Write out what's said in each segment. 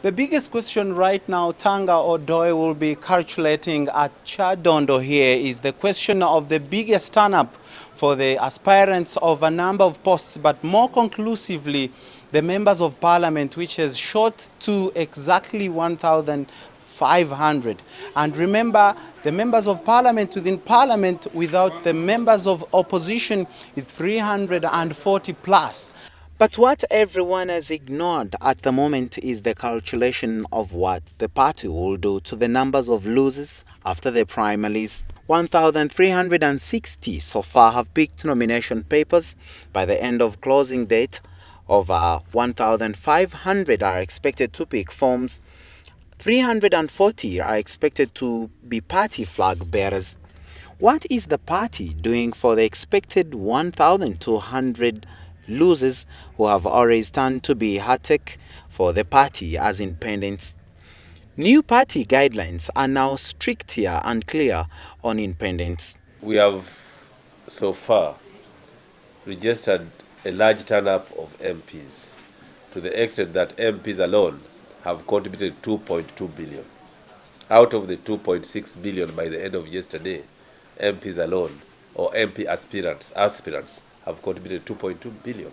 The biggest question right now Tanga Odoi will be calculating at Kyadondo here is the question of the biggest turn-up for the aspirants of a number of posts, but more conclusively the members of parliament, which has shot to exactly 1,500. And remember, the members of parliament within parliament without the members of opposition is 340 plus. But what everyone has ignored at the moment is the calculation of what the party will do to the numbers of losers after the primaries. 1,360 so far have picked nomination papers. By the end of closing date, over 1,500 are expected to pick forms. 340 are expected to be party flag bearers. What is the party doing for the expected 1,200 losers who have already turned to be high-tech for the party as independents? New party guidelines are now stricter and clear on independents. We have so far registered a large turn-up of MPs to the extent that MPs alone have contributed 2.2 billion. Out of the 2.6 billion by the end of yesterday, MPs alone, or MP aspirants have contributed 2.2 billion.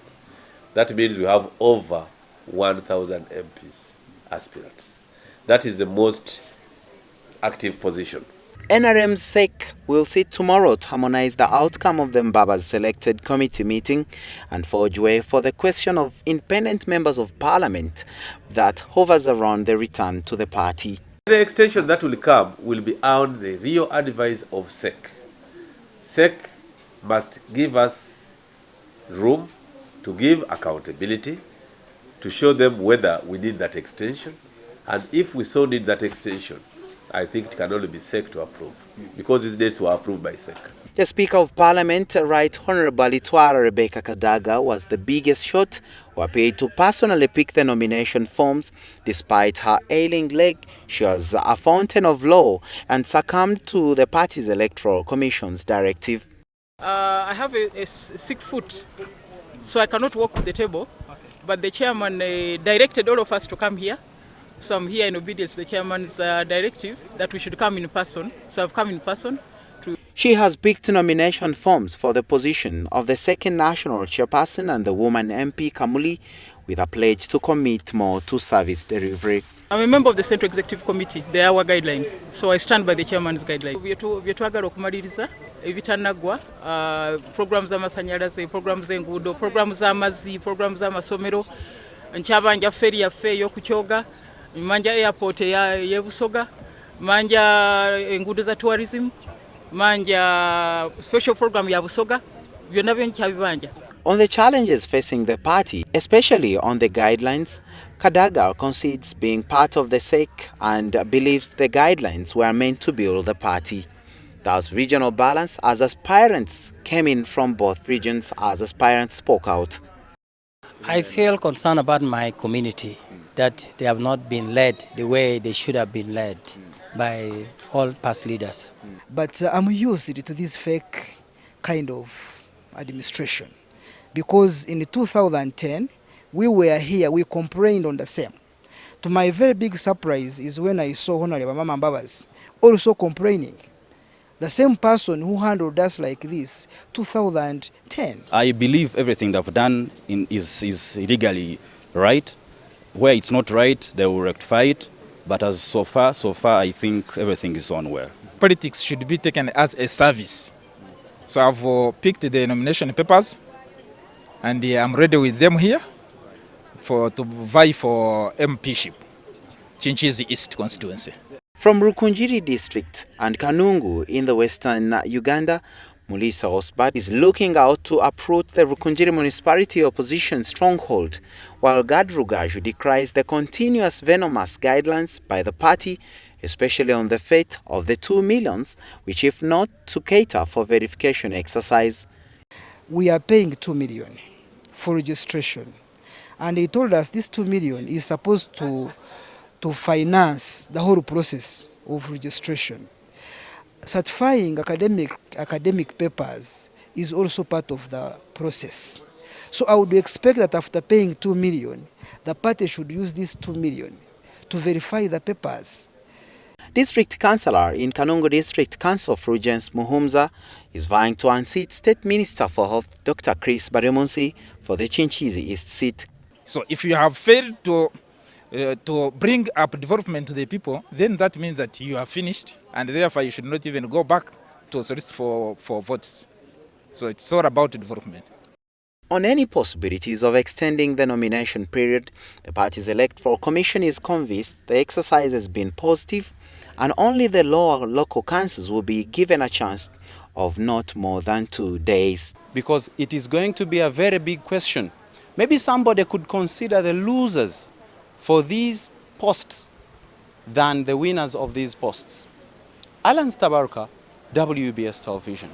That means we have over 1,000 MPs aspirants. That is the most active position. NRM's SEC will sit tomorrow to harmonize the outcome of the Mbaba's selected committee meeting and forge way for the question of independent members of parliament that hovers around the return to the party. The extension that will come will be on the real advice of SEC. SEC must give us room to give accountability, to show them whether we need that extension, and if we so need that extension, I think it can only be SEC to approve, because these dates were approved by SEC. The Speaker of Parliament, Right Honourable Itwara Rebecca Kadaga, was the biggest shot who appeared to personally pick the nomination forms. Despite her ailing leg, she was a fountain of law and succumbed to the party's electoral commission's directive. I have a sick foot, so I cannot walk to the table, but the chairman directed all of us to come here. So I'm here in obedience to the chairman's directive that we should come in person. So I've come in person. She has picked nomination forms for the position of the second national chairperson and the woman MP Kamuli, with a pledge to commit more to service delivery. I'm a member of the Central Executive Committee. They are our guidelines. So I stand by the chairman's guidelines. Vyetwagala okumaliriza ebitannagwa programs z'amasanyalaze, programs z'enguudo, programs z'amazzi, programs z'amasomero, nkyabanja ferry yaffe ey'okukyoga, manja airport y'e Busoga, manja enguudo za tourism, manja special program ya Busoga, byonna byo nkyabibanja. On the challenges facing the party, especially on the guidelines, Kadaga concedes being part of the SEC and believes the guidelines were meant to build the party. Thus, regional balance as aspirants came in from both regions as aspirants spoke out. I feel concerned about my community, that they have not been led the way they should have been led by all past leaders. But I'm used to this fake kind of administration, because in 2010 we were here, we complained on the same. To my very big surprise is when I saw Honorable Mama Mbabas also complaining. The same person who handled us like this 2010. I believe everything they've done is legally right. Where it's not right, they will rectify it. But as so far, I think everything is on well. Politics should be taken as a service. So I've picked the nomination papers, and I'm ready with them here to vie for MPship, Chinchizi East constituency. From Rukunjiri district and Kanungu in the western Uganda, Mulisa Osbat is looking out to uproot the Rukunjiri municipality opposition stronghold, while Gadrugaju decries the continuous venomous guidelines by the party, especially on the fate of the 2 millions, which if not to cater for verification exercise. We are paying 2 million for registration, and he told us this 2 million is supposed to finance the whole process of registration. Certifying academic papers is also part of the process. So I would expect that after paying 2 million, the party should use this 2 million to verify the papers. District Councillor in Kanungu District Council Fulgence Muhumza is vying to unseat State Minister for Health Dr. Chris Baremunsi for the Chinchizi East seat. So if you have failed to bring up development to the people, then that means that you are finished, and therefore you should not even go back to solicit for votes. So it's all about development. On any possibilities of extending the nomination period, the party's electoral commission is convinced the exercise has been positive and only the lower local councils will be given a chance of not more than 2 days. Because it is going to be a very big question. Maybe somebody could consider the losers for these posts than the winners of these posts. Alan Stabarka, WBS Television.